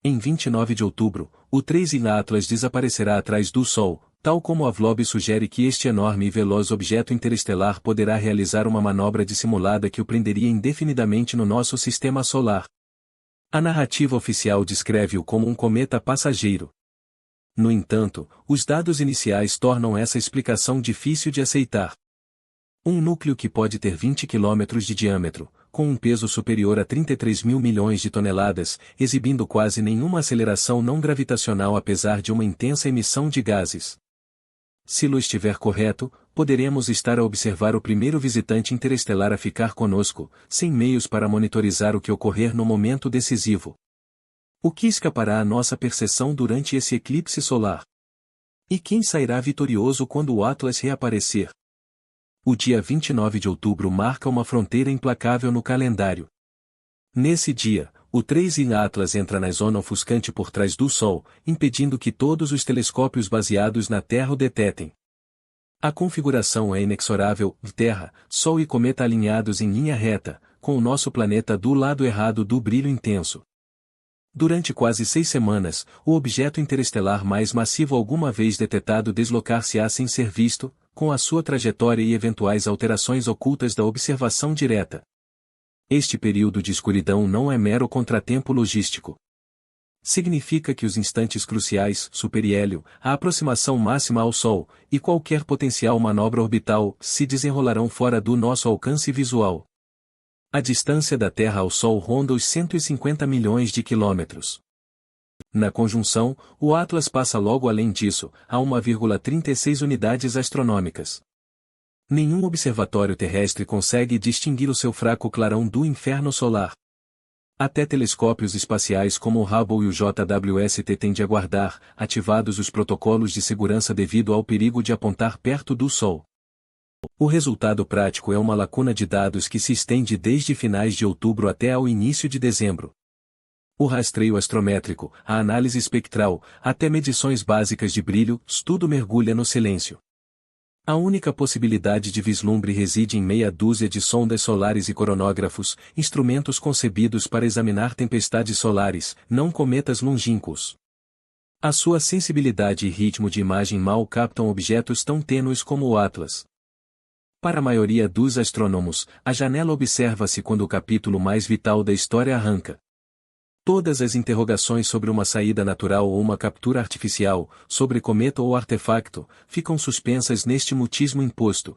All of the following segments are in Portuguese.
Em 29 de outubro, o 3 Atlas desaparecerá atrás do Sol, tal como a Vlog sugere que este enorme e veloz objeto interestelar poderá realizar uma manobra dissimulada que o prenderia indefinidamente no nosso sistema solar. A narrativa oficial descreve-o como um cometa passageiro. No entanto, os dados iniciais tornam essa explicação difícil de aceitar. Um núcleo que pode ter 20 km de diâmetro, com um peso superior a 33 mil milhões de toneladas, exibindo quase nenhuma aceleração não gravitacional apesar de uma intensa emissão de gases. Se Lo estiver correto, poderemos estar a observar o primeiro visitante interestelar a ficar conosco, sem meios para monitorizar o que ocorrer no momento decisivo. O que escapará à nossa percepção durante esse eclipse solar? E quem sairá vitorioso quando o Atlas reaparecer? O dia 29 de outubro marca uma fronteira implacável no calendário. Nesse dia, o 3 Atlas entra na zona ofuscante por trás do Sol, impedindo que todos os telescópios baseados na Terra o detetem. A configuração é inexorável: Terra, Sol e cometa alinhados em linha reta, com o nosso planeta do lado errado do brilho intenso. Durante quase 6 semanas, o objeto interestelar mais massivo alguma vez detectado deslocar-se-á sem ser visto, com a sua trajetória e eventuais alterações ocultas da observação direta. Este período de escuridão não é mero contratempo logístico. Significa que os instantes cruciais, superiélio, a aproximação máxima ao Sol, e qualquer potencial manobra orbital, se desenrolarão fora do nosso alcance visual. A distância da Terra ao Sol ronda os 150 milhões de quilômetros. Na conjunção, o Atlas passa logo além disso, a 1,36 unidades astronômicas. Nenhum observatório terrestre consegue distinguir o seu fraco clarão do inferno solar. Até telescópios espaciais como o Hubble e o JWST têm de aguardar, ativados os protocolos de segurança devido ao perigo de apontar perto do Sol. O resultado prático é uma lacuna de dados que se estende desde finais de outubro até ao início de dezembro. O rastreio astrométrico, a análise espectral, até medições básicas de brilho, tudo mergulha no silêncio. A única possibilidade de vislumbre reside em meia dúzia de sondas solares e coronógrafos, instrumentos concebidos para examinar tempestades solares, não cometas longínquos. A sua sensibilidade e ritmo de imagem mal captam objetos tão tênues como o Atlas. Para a maioria dos astrônomos, a janela observa-se quando o capítulo mais vital da história arranca. Todas as interrogações sobre uma saída natural ou uma captura artificial, sobre cometa ou artefacto, ficam suspensas neste mutismo imposto.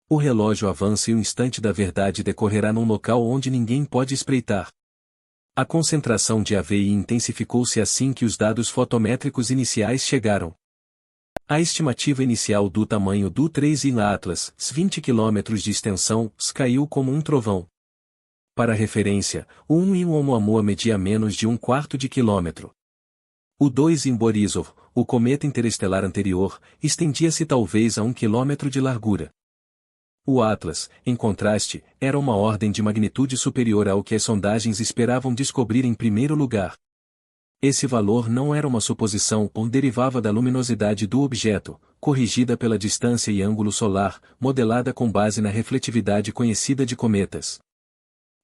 O relógio avança e o instante da verdade decorrerá num local onde ninguém pode espreitar. A concentração de AVI intensificou-se assim que os dados fotométricos iniciais chegaram. A estimativa inicial do tamanho do 3 Atlas, 20 km de extensão, caiu como um trovão. Para referência, o 1 Oumuamua media menos de 1/4 de quilômetro. O 2 Borisov, o cometa interestelar anterior, estendia-se talvez a 1 km de largura. O Atlas, em contraste, era uma ordem de magnitude superior ao que as sondagens esperavam descobrir em primeiro lugar. Esse valor não era uma suposição ou derivava da luminosidade do objeto, corrigida pela distância e ângulo solar, modelada com base na refletividade conhecida de cometas.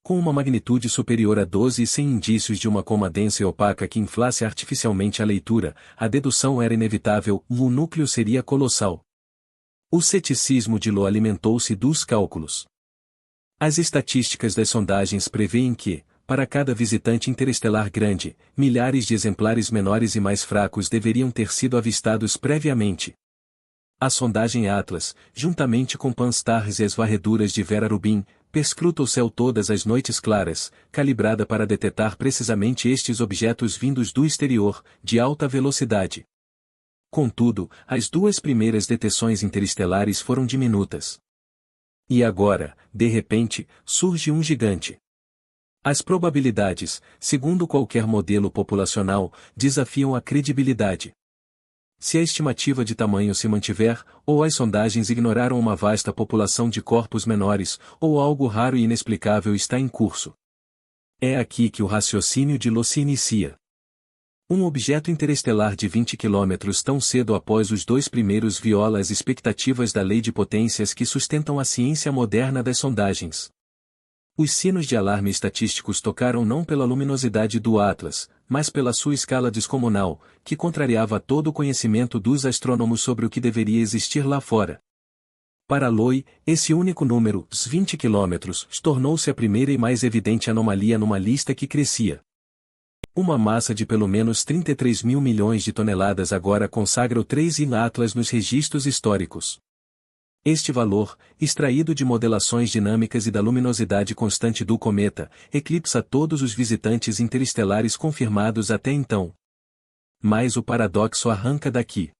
Com uma magnitude superior a 12 e sem indícios de uma coma densa e opaca que inflasse artificialmente a leitura, a dedução era inevitável: o núcleo seria colossal. O ceticismo de Lo alimentou-se dos cálculos. As estatísticas das sondagens prevêem que, para cada visitante interestelar grande, milhares de exemplares menores e mais fracos deveriam ter sido avistados previamente. A sondagem Atlas, juntamente com Pan-STARRS e as varreduras de Vera Rubin, perscruta o céu todas as noites claras, calibrada para detectar precisamente estes objetos vindos do exterior, de alta velocidade. Contudo, as duas primeiras detecções interestelares foram diminutas. E agora, de repente, surge um gigante. As probabilidades, segundo qualquer modelo populacional, desafiam a credibilidade. Se a estimativa de tamanho se mantiver, ou as sondagens ignoraram uma vasta população de corpos menores, ou algo raro e inexplicável está em curso. É aqui que o raciocínio de Lo se inicia. Um objeto interestelar de 20 km tão cedo após os dois primeiros viola as expectativas da lei de potências que sustentam a ciência moderna das sondagens. Os sinos de alarme estatísticos tocaram não pela luminosidade do Atlas, mas pela sua escala descomunal, que contrariava todo o conhecimento dos astrônomos sobre o que deveria existir lá fora. Para Loy, esse único número, os 20 quilômetros, tornou-se a primeira e mais evidente anomalia numa lista que crescia. Uma massa de pelo menos 33 mil milhões de toneladas agora consagra o 3 in Atlas nos registros históricos. Este valor, extraído de modelações dinâmicas e da luminosidade constante do cometa, eclipsa todos os visitantes interestelares confirmados até então. Mas o paradoxo arranca daqui.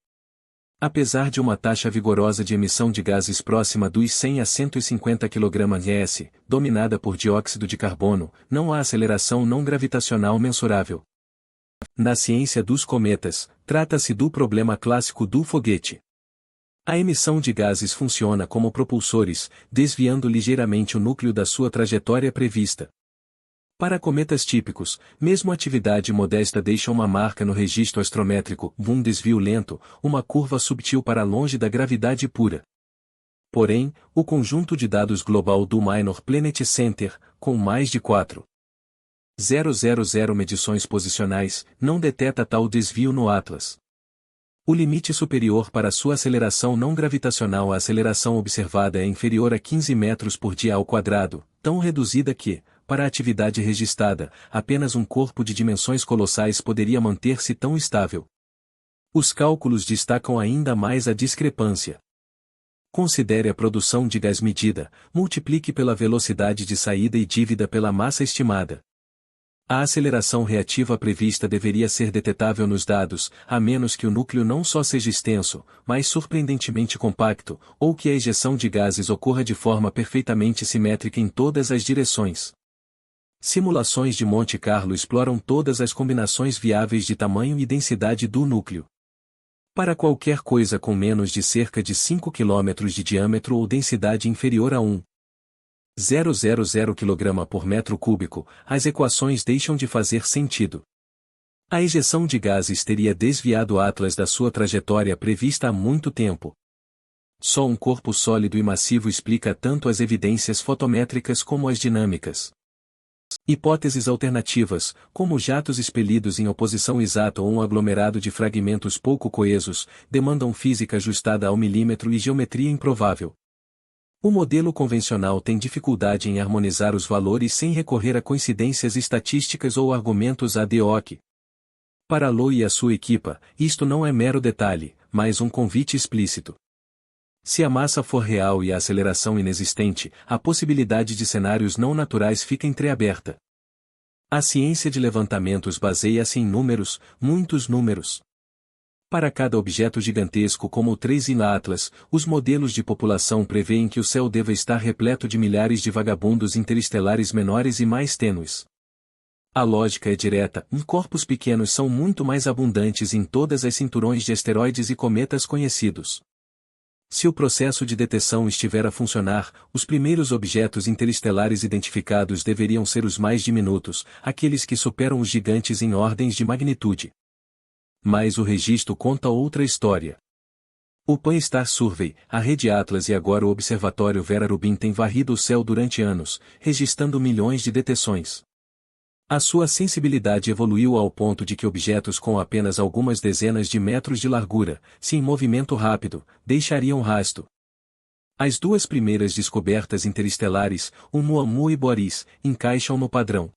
Apesar de uma taxa vigorosa de emissão de gases próxima dos 100 a 150 kg/s, dominada por dióxido de carbono, não há aceleração não gravitacional mensurável. Na ciência dos cometas, trata-se do problema clássico do foguete. A emissão de gases funciona como propulsores, desviando ligeiramente o núcleo da sua trajetória prevista. Para cometas típicos, mesmo atividade modesta deixa uma marca no registro astrométrico, um desvio lento, uma curva subtil para longe da gravidade pura. Porém, o conjunto de dados global do Minor Planet Center, com mais de 4.000 medições posicionais, não detecta tal desvio no Atlas. O limite superior para sua aceleração não gravitacional à aceleração observada é inferior a 15 metros por dia ao quadrado, tão reduzida que, para a atividade registrada, apenas um corpo de dimensões colossais poderia manter-se tão estável. Os cálculos destacam ainda mais a discrepância. Considere a produção de gás medida, multiplique pela velocidade de saída e dívida pela massa estimada. A aceleração reativa prevista deveria ser detetável nos dados, a menos que o núcleo não só seja extenso, mas surpreendentemente compacto, ou que a ejeção de gases ocorra de forma perfeitamente simétrica em todas as direções. Simulações de Monte Carlo exploram todas as combinações viáveis de tamanho e densidade do núcleo. Para qualquer coisa com menos de cerca de 5 km de diâmetro ou densidade inferior a 1,000 kg por metro cúbico, as equações deixam de fazer sentido. A ejeção de gases teria desviado o Atlas da sua trajetória prevista há muito tempo. Só um corpo sólido e massivo explica tanto as evidências fotométricas como as dinâmicas. Hipóteses alternativas, como jatos expelidos em oposição exata ou um aglomerado de fragmentos pouco coesos, demandam física ajustada ao milímetro e geometria improvável. O modelo convencional tem dificuldade em harmonizar os valores sem recorrer a coincidências estatísticas ou argumentos ad hoc. Para Loy e a sua equipa, isto não é mero detalhe, mas um convite explícito. Se a massa for real e a aceleração inexistente, a possibilidade de cenários não naturais fica entreaberta. A ciência de levantamentos baseia-se em números, muitos números. Para cada objeto gigantesco como o 3 in Atlas, os modelos de população prevêem que o céu deva estar repleto de milhares de vagabundos interestelares menores e mais tênues. A lógica é direta, corpos pequenos são muito mais abundantes em todas as cinturões de asteroides e cometas conhecidos. Se o processo de detecção estiver a funcionar, os primeiros objetos interestelares identificados deveriam ser os mais diminutos, aqueles que superam os gigantes em ordens de magnitude. Mas o registro conta outra história. O Pan-STARRS Survey, a rede Atlas e agora o Observatório Vera Rubin têm varrido o céu durante anos, registrando milhões de detecções. A sua sensibilidade evoluiu ao ponto de que objetos com apenas algumas dezenas de metros de largura, se em movimento rápido, deixariam rastro. As duas primeiras descobertas interestelares, Oumuamua e Boris, encaixam no padrão.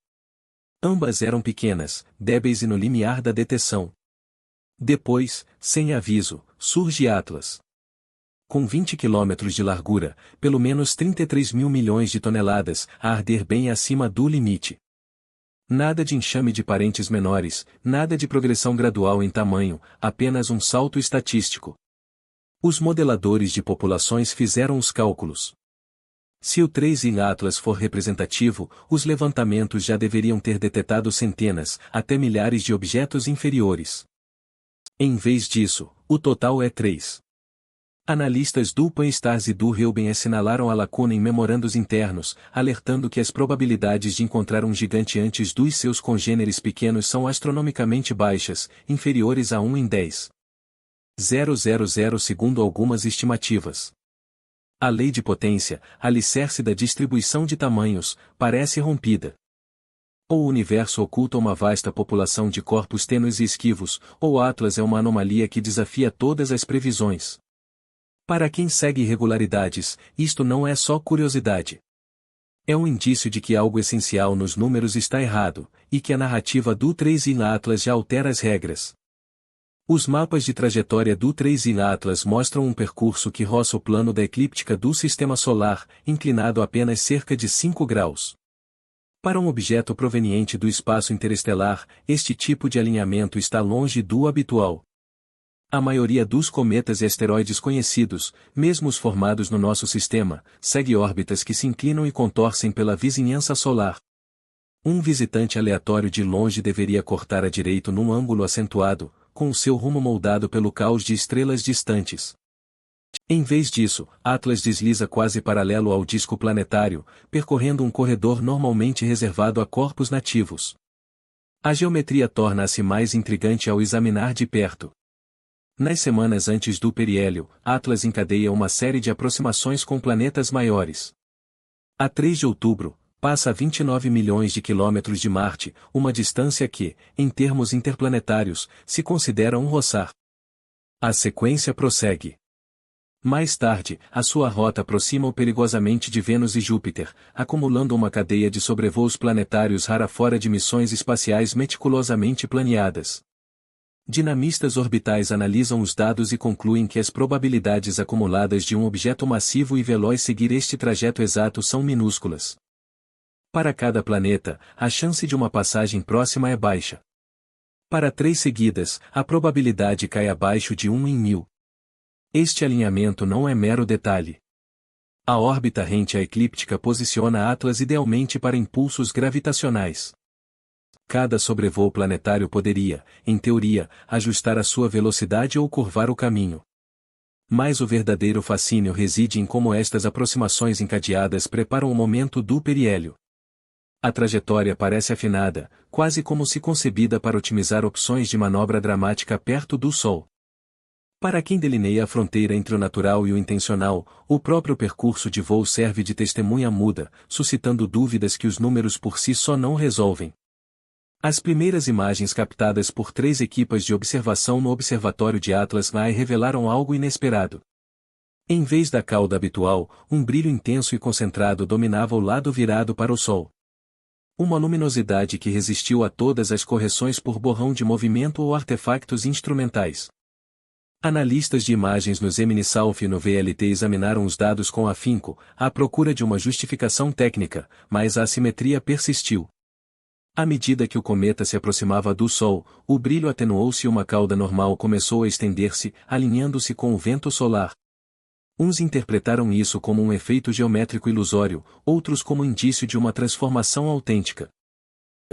Ambas eram pequenas, débeis e no limiar da detecção. Depois, sem aviso, surge Atlas. Com 20 km de largura, pelo menos 33 mil milhões de toneladas, a arder bem acima do limite. Nada de enxame de parentes menores, nada de progressão gradual em tamanho, apenas um salto estatístico. Os modeladores de populações fizeram os cálculos. Se o 3 in Atlas for representativo, os levantamentos já deveriam ter detectado centenas, até milhares de objetos inferiores. Em vez disso, o total é 3. Analistas do Pan-STARRS e do Reuben assinalaram a lacuna em memorandos internos, alertando que as probabilidades de encontrar um gigante antes dos seus congêneres pequenos são astronomicamente baixas, inferiores a 1 em 10.000 segundo algumas estimativas. A lei de potência, alicerce da distribuição de tamanhos, parece rompida. Ou o universo oculta uma vasta população de corpos tênues e esquivos, ou Atlas é uma anomalia que desafia todas as previsões. Para quem segue irregularidades, isto não é só curiosidade. É um indício de que algo essencial nos números está errado, e que a narrativa do 3 em Atlas já altera as regras. Os mapas de trajetória do 3 em Atlas mostram um percurso que roça o plano da eclíptica do Sistema Solar, inclinado apenas cerca de 5 graus. Para um objeto proveniente do espaço interestelar, este tipo de alinhamento está longe do habitual. A maioria dos cometas e asteroides conhecidos, mesmo os formados no nosso sistema, segue órbitas que se inclinam e contorcem pela vizinhança solar. Um visitante aleatório de longe deveria cortar à direita num ângulo acentuado, com o seu rumo moldado pelo caos de estrelas distantes. Em vez disso, Atlas desliza quase paralelo ao disco planetário, percorrendo um corredor normalmente reservado a corpos nativos. A geometria torna-se mais intrigante ao examinar de perto. Nas semanas antes do periélio, Atlas encadeia uma série de aproximações com planetas maiores. A 3 de outubro, passa a 29 milhões de quilômetros de Marte, uma distância que, em termos interplanetários, se considera um roçar. A sequência prossegue. Mais tarde, a sua rota aproxima-o perigosamente de Vênus e Júpiter, acumulando uma cadeia de sobrevoos planetários rara fora de missões espaciais meticulosamente planeadas. Dinamistas orbitais analisam os dados e concluem que as probabilidades acumuladas de um objeto massivo e veloz seguir este trajeto exato são minúsculas. Para cada planeta, a chance de uma passagem próxima é baixa. Para 3 seguidas, a probabilidade cai abaixo de 1 em 1000. Este alinhamento não é mero detalhe. A órbita rente à eclíptica posiciona Atlas idealmente para impulsos gravitacionais. Cada sobrevoo planetário poderia, em teoria, ajustar a sua velocidade ou curvar o caminho. Mas o verdadeiro fascínio reside em como estas aproximações encadeadas preparam o momento do periélio. A trajetória parece afinada, quase como se concebida para otimizar opções de manobra dramática perto do Sol. Para quem delineia a fronteira entre o natural e o intencional, o próprio percurso de voo serve de testemunha muda, suscitando dúvidas que os números por si só não resolvem. As primeiras imagens captadas por 3 equipas de observação no Observatório de Atlas I revelaram algo inesperado. Em vez da cauda habitual, um brilho intenso e concentrado dominava o lado virado para o Sol. Uma luminosidade que resistiu a todas as correções por borrão de movimento ou artefactos instrumentais. Analistas de imagens no Gemini-South e no VLT examinaram os dados com afinco, à procura de uma justificação técnica, mas a assimetria persistiu. À medida que o cometa se aproximava do Sol, o brilho atenuou-se e uma cauda normal começou a estender-se, alinhando-se com o vento solar. Uns interpretaram isso como um efeito geométrico ilusório, outros como indício de uma transformação autêntica.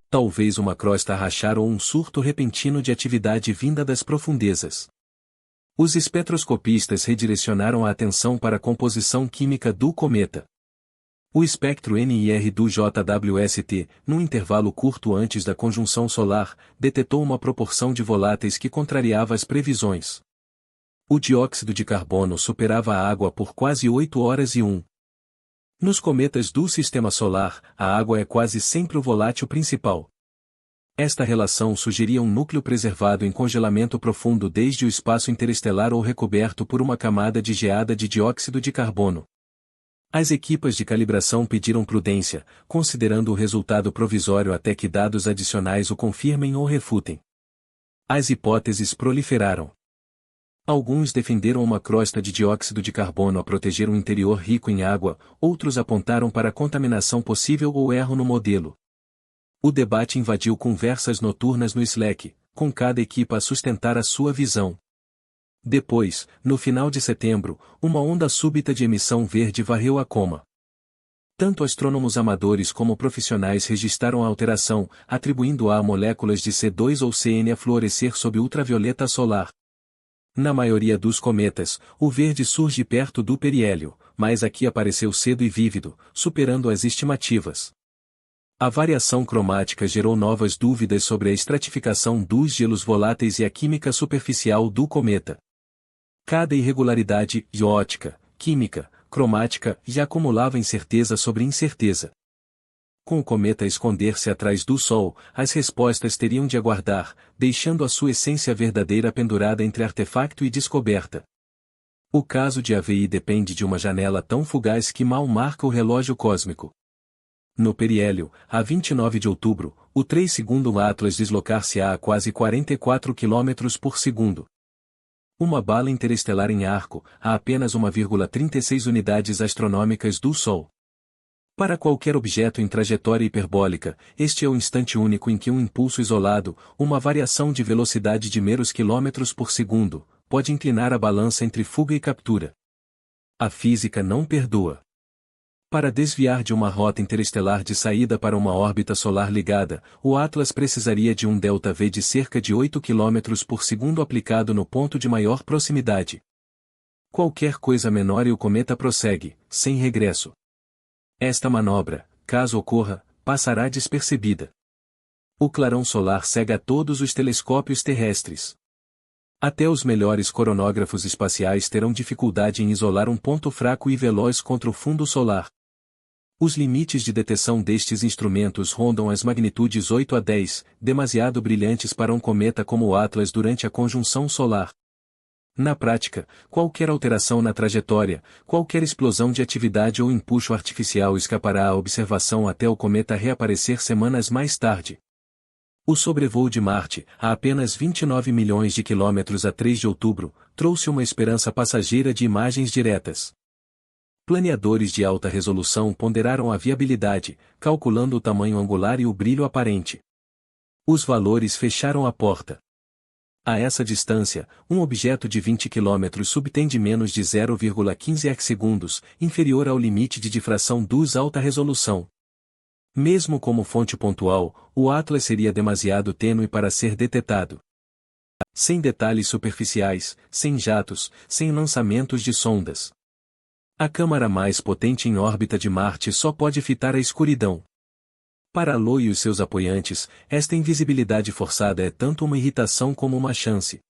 Talvez uma crosta rachar ou um surto repentino de atividade vinda das profundezas. Os espectroscopistas redirecionaram a atenção para a composição química do cometa. O espectro NIR do JWST, num intervalo curto antes da conjunção solar, detectou uma proporção de voláteis que contrariava as previsões. O dióxido de carbono superava a água por quase 8 horas e 1. Nos cometas do Sistema Solar, a água é quase sempre o volátil principal. Esta relação sugeria um núcleo preservado em congelamento profundo desde o espaço interestelar ou recoberto por uma camada de geada de dióxido de carbono. As equipas de calibração pediram prudência, considerando o resultado provisório até que dados adicionais o confirmem ou refutem. As hipóteses proliferaram. Alguns defenderam uma crosta de dióxido de carbono a proteger um interior rico em água, outros apontaram para contaminação possível ou erro no modelo. O debate invadiu conversas noturnas no Slack, com cada equipa a sustentar a sua visão. Depois, no final de setembro, uma onda súbita de emissão verde varreu a coma. Tanto astrônomos amadores como profissionais registraram a alteração, atribuindo-a a moléculas de C2 ou CN a fluorescer sob ultravioleta solar. Na maioria dos cometas, o verde surge perto do periélio, mas aqui apareceu cedo e vívido, superando as estimativas. A variação cromática gerou novas dúvidas sobre a estratificação dos gelos voláteis e a química superficial do cometa. Cada irregularidade, ótica, química, cromática, já acumulava incerteza sobre incerteza. Com o cometa a esconder-se atrás do Sol, as respostas teriam de aguardar, deixando a sua essência verdadeira pendurada entre artefacto e descoberta. O caso de AVI depende de uma janela tão fugaz que mal marca o relógio cósmico. No periélio, a 29 de outubro, o 3º Atlas deslocar-se-á a quase 44 km por segundo. Uma bala interestelar em arco, a apenas 1,36 unidades astronômicas do Sol. Para qualquer objeto em trajetória hiperbólica, este é o instante único em que um impulso isolado, uma variação de velocidade de meros quilômetros por segundo, pode inclinar a balança entre fuga e captura. A física não perdoa. Para desviar de uma rota interestelar de saída para uma órbita solar ligada, o Atlas precisaria de um ΔV de cerca de 8 km por segundo aplicado no ponto de maior proximidade. Qualquer coisa menor e o cometa prossegue, sem regresso. Esta manobra, caso ocorra, passará despercebida. O clarão solar cega todos os telescópios terrestres. Até os melhores coronógrafos espaciais terão dificuldade em isolar um ponto fraco e veloz contra o fundo solar. Os limites de detecção destes instrumentos rondam as magnitudes 8 a 10, demasiado brilhantes para um cometa como o Atlas durante a conjunção solar. Na prática, qualquer alteração na trajetória, qualquer explosão de atividade ou empuxo artificial escapará à observação até o cometa reaparecer semanas mais tarde. O sobrevoo de Marte, a apenas 29 milhões de quilômetros a 3 de outubro, trouxe uma esperança passageira de imagens diretas. Planeadores de alta resolução ponderaram a viabilidade, calculando o tamanho angular e o brilho aparente. Os valores fecharam a porta. A essa distância, um objeto de 20 km subtende menos de 0,15 arcsegundos, inferior ao limite de difração dos alta resolução. Mesmo como fonte pontual, o Atlas seria demasiado tênue para ser detectado. Sem detalhes superficiais, sem jatos, sem lançamentos de sondas. A câmara mais potente em órbita de Marte só pode fitar a escuridão. Para Lo e os seus apoiantes, esta invisibilidade forçada é tanto uma irritação como uma chance.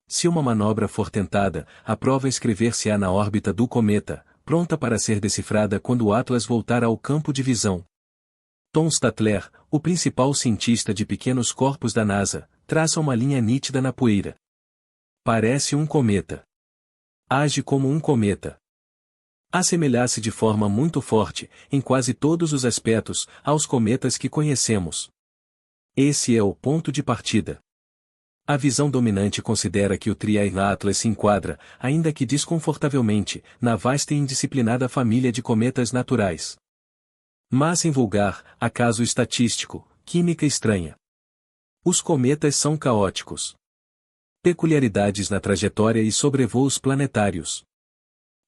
Se uma manobra for tentada, a prova escrever-se-á na órbita do cometa, pronta para ser decifrada quando o Atlas voltar ao campo de visão. Tom Statler, o principal cientista de pequenos corpos da NASA, traça uma linha nítida na poeira. Parece um cometa. Age como um cometa. Assemelhar-se de forma muito forte, em quase todos os aspectos, aos cometas que conhecemos. Esse é o ponto de partida. A visão dominante considera que o Tri-Atlas se enquadra, ainda que desconfortavelmente, na vasta e indisciplinada família de cometas naturais. Mas em vulgar, acaso estatístico, química estranha. Os cometas são caóticos. Peculiaridades na trajetória e sobrevoos planetários.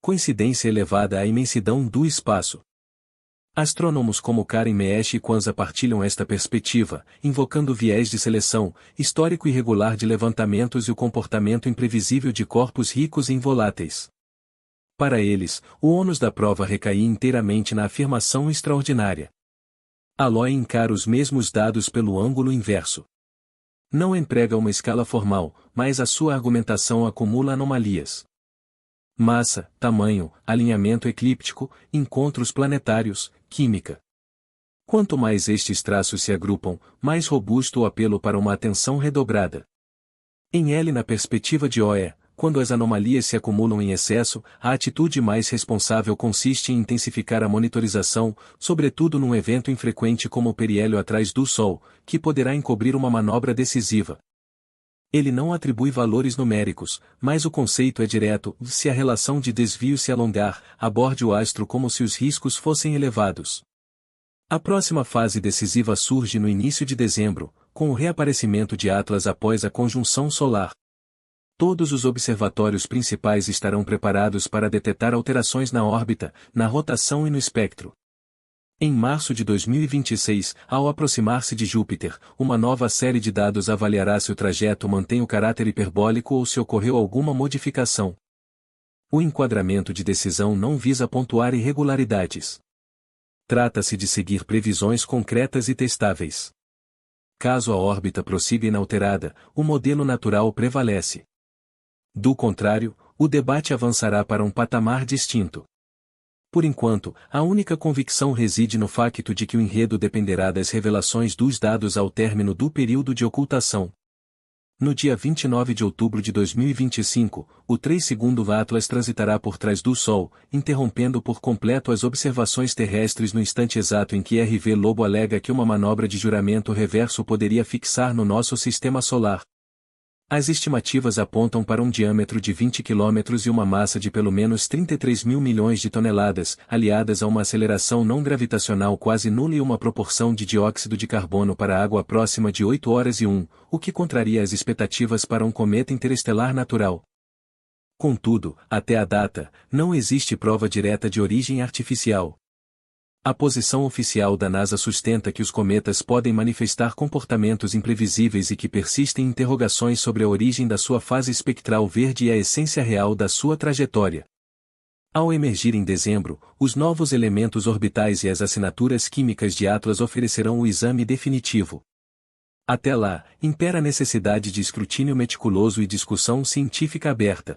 Coincidência elevada à imensidão do espaço. Astrônomos como Karen Meesh e Kwanzaa partilham esta perspectiva, invocando viés de seleção, histórico irregular de levantamentos e o comportamento imprevisível de corpos ricos em voláteis. Para eles, o ônus da prova recaía inteiramente na afirmação extraordinária. Aloy encara os mesmos dados pelo ângulo inverso. Não emprega uma escala formal, mas a sua argumentação acumula anomalias. Massa, tamanho, alinhamento eclíptico, encontros planetários, química. Quanto mais estes traços se agrupam, mais robusto o apelo para uma atenção redobrada. Em L na perspectiva de OE, quando as anomalias se acumulam em excesso, a atitude mais responsável consiste em intensificar a monitorização, sobretudo num evento infrequente como o periélio atrás do Sol, que poderá encobrir uma manobra decisiva. Ele não atribui valores numéricos, mas o conceito é direto: se a relação de desvio se alongar, aborde o astro como se os riscos fossem elevados. A próxima fase decisiva surge no início de dezembro, com o reaparecimento de Atlas após a conjunção solar. Todos os observatórios principais estarão preparados para detectar alterações na órbita, na rotação e no espectro. Em março de 2026, ao aproximar-se de Júpiter, uma nova série de dados avaliará se o trajeto mantém o caráter hiperbólico ou se ocorreu alguma modificação. O enquadramento de decisão não visa pontuar irregularidades. Trata-se de seguir previsões concretas e testáveis. Caso a órbita prossiga inalterada, o modelo natural prevalece. Do contrário, o debate avançará para um patamar distinto. Por enquanto, a única convicção reside no facto de que o enredo dependerá das revelações dos dados ao término do período de ocultação. No dia 29 de outubro de 2025, o 3º Atlas transitará por trás do Sol, interrompendo por completo as observações terrestres no instante exato em que RV Lobo alega que uma manobra de juramento reverso poderia fixar no nosso sistema solar. As estimativas apontam para um diâmetro de 20 km e uma massa de pelo menos 33 mil milhões de toneladas, aliadas a uma aceleração não gravitacional quase nula e uma proporção de dióxido de carbono para água próxima de 8 horas e 1, o que contraria as expectativas para um cometa interestelar natural. Contudo, até a data, não existe prova direta de origem artificial. A posição oficial da NASA sustenta que os cometas podem manifestar comportamentos imprevisíveis e que persistem interrogações sobre a origem da sua fase espectral verde e a essência real da sua trajetória. Ao emergir em dezembro, os novos elementos orbitais e as assinaturas químicas de Atlas oferecerão o exame definitivo. Até lá, impera a necessidade de escrutínio meticuloso e discussão científica aberta.